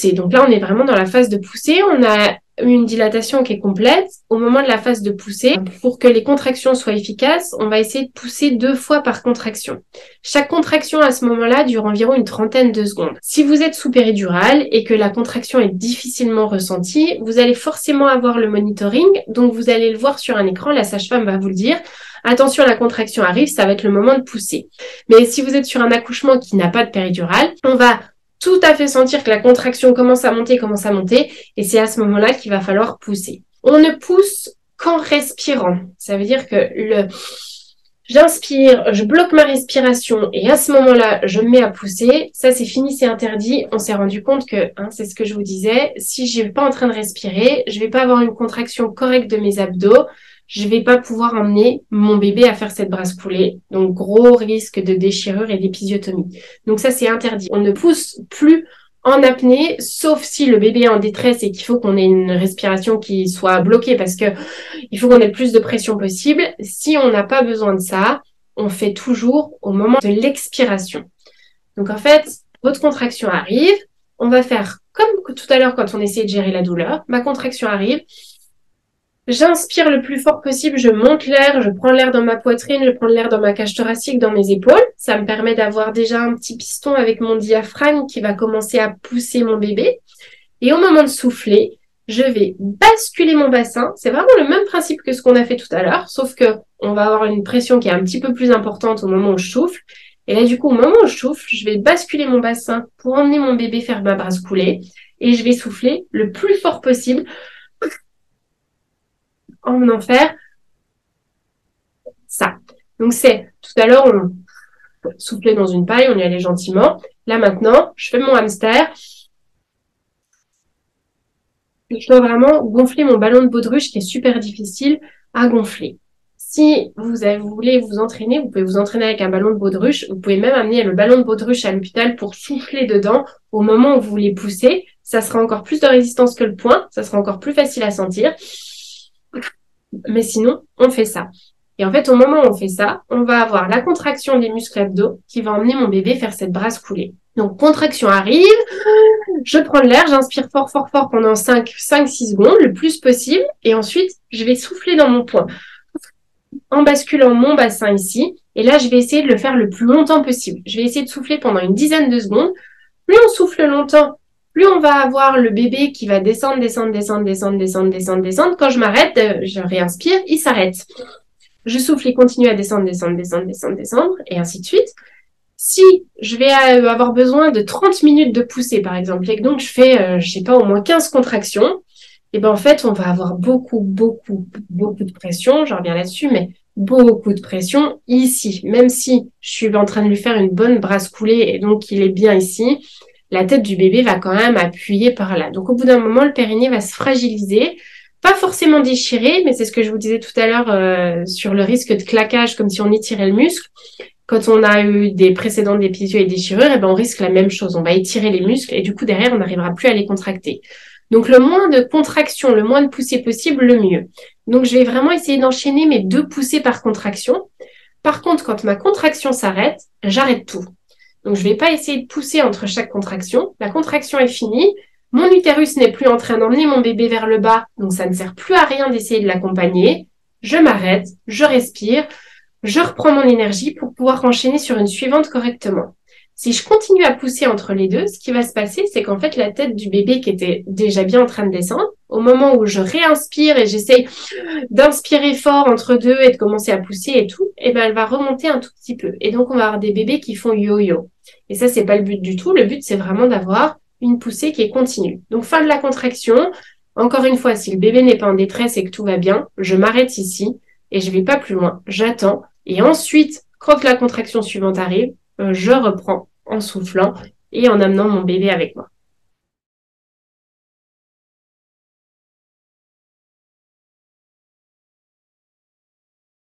pousser. Donc là, on est vraiment dans la phase de pousser. On a une dilatation qui est complète. Au moment de la phase de pousser, pour que les contractions soient efficaces, on va essayer de pousser 2 fois par contraction. Chaque contraction à ce moment-là dure environ une trentaine de secondes. Si vous êtes sous péridurale et que la contraction est difficilement ressentie, vous allez forcément avoir le monitoring. Donc vous allez le voir sur un écran, la sage-femme va vous le dire. Attention, la contraction arrive, ça va être le moment de pousser. Mais si vous êtes sur un accouchement qui n'a pas de péridurale, on va tout à fait sentir que la contraction commence à monter, et c'est à ce moment-là qu'il va falloir pousser. On ne pousse qu'en respirant. Ça veut dire que j'inspire, je bloque ma respiration et à ce moment-là, je me mets à pousser. Ça, c'est fini, c'est interdit. On s'est rendu compte que, c'est ce que je vous disais, si je suis pas en train de respirer, je vais pas avoir une contraction correcte de mes abdos. Je vais pas pouvoir emmener mon bébé à faire cette brasse coulée. Donc, gros risque de déchirure et d'épisiotomie. Donc ça, c'est interdit. On ne pousse plus en apnée, sauf si le bébé est en détresse et qu'il faut qu'on ait une respiration qui soit bloquée parce que il faut qu'on ait le plus de pression possible. Si on n'a pas besoin de ça, on fait toujours au moment de l'expiration. Donc en fait, votre contraction arrive. On va faire comme tout à l'heure quand on essayait de gérer la douleur. Ma contraction arrive. J'inspire le plus fort possible, je monte l'air, je prends l'air dans ma poitrine, je prends l'air dans ma cage thoracique, dans mes épaules. Ça me permet d'avoir déjà un petit piston avec mon diaphragme qui va commencer à pousser mon bébé. Et au moment de souffler, je vais basculer mon bassin. C'est vraiment le même principe que ce qu'on a fait tout à l'heure, sauf que on va avoir une pression qui est un petit peu plus importante au moment où je souffle. Et là, du coup, au moment où je souffle, je vais basculer mon bassin pour emmener mon bébé faire ma brasse coulée. Et je vais souffler le plus fort possible en venant faire ça. Donc c'est, tout à l'heure, on soufflait dans une paille, on y allait gentiment. Là maintenant, je fais mon hamster. Je dois vraiment gonfler mon ballon de baudruche qui est super difficile à gonfler. Si vous voulez vous entraîner, vous pouvez vous entraîner avec un ballon de baudruche. Vous pouvez même amener le ballon de baudruche à l'hôpital pour souffler dedans au moment où vous voulez pousser. Ça sera encore plus de résistance que le poing. Ça sera encore plus facile à sentir. Mais sinon, on fait ça. Et en fait, au moment où on fait ça, on va avoir la contraction des muscles abdos qui va emmener mon bébé faire cette brasse coulée. Donc, contraction arrive, je prends de l'air, j'inspire fort, fort, fort pendant 5-6 secondes, le plus possible. Et ensuite, je vais souffler dans mon poing en basculant mon bassin ici. Et là, je vais essayer de le faire le plus longtemps possible. Je vais essayer de souffler pendant une dizaine de secondes. Plus on souffle longtemps, plus on va avoir le bébé qui va descendre, descendre, descendre, descendre, descendre, descendre, descendre. Quand je m'arrête, je réinspire, il s'arrête. Je souffle et continue à descendre, descendre, descendre, descendre, descendre, et ainsi de suite. Si je vais avoir besoin de 30 minutes de poussée, par exemple, et que donc je fais, je sais pas, au moins 15 contractions, et ben en fait, on va avoir beaucoup, beaucoup, beaucoup de pression, je reviens là-dessus, mais beaucoup de pression ici. Même si je suis en train de lui faire une bonne brasse coulée, et donc il est bien ici, la tête du bébé va quand même appuyer par là. Donc au bout d'un moment, le périnée va se fragiliser, pas forcément déchirer, mais c'est ce que je vous disais tout à l'heure sur le risque de claquage, comme si on étirait le muscle. Quand on a eu des précédentes épisions et déchirures, eh ben on risque la même chose. On va étirer les muscles et du coup, derrière, on n'arrivera plus à les contracter. Donc, le moins de contraction, le moins de poussée possible, le mieux. Donc, je vais vraiment essayer d'enchaîner mes 2 poussées par contraction. Par contre, quand ma contraction s'arrête, j'arrête tout. Donc, je vais pas essayer de pousser entre chaque contraction. La contraction est finie. Mon utérus n'est plus en train d'emmener mon bébé vers le bas, donc ça ne sert plus à rien d'essayer de l'accompagner. Je m'arrête, je respire, je reprends mon énergie pour pouvoir enchaîner sur une suivante correctement. Si je continue à pousser entre les deux, ce qui va se passer, c'est qu'en fait, la tête du bébé qui était déjà bien en train de descendre, au moment où je réinspire et j'essaye d'inspirer fort entre deux et de commencer à pousser et tout, eh ben, elle va remonter un tout petit peu. Et donc, on va avoir des bébés qui font yo-yo. Et ça, c'est pas le but du tout. Le but, c'est vraiment d'avoir une poussée qui est continue. Donc, fin de la contraction. Encore une fois, si le bébé n'est pas en détresse et que tout va bien, je m'arrête ici et je vais pas plus loin. J'attends. Et ensuite, quand la contraction suivante arrive, je reprends en soufflant et en amenant mon bébé avec moi.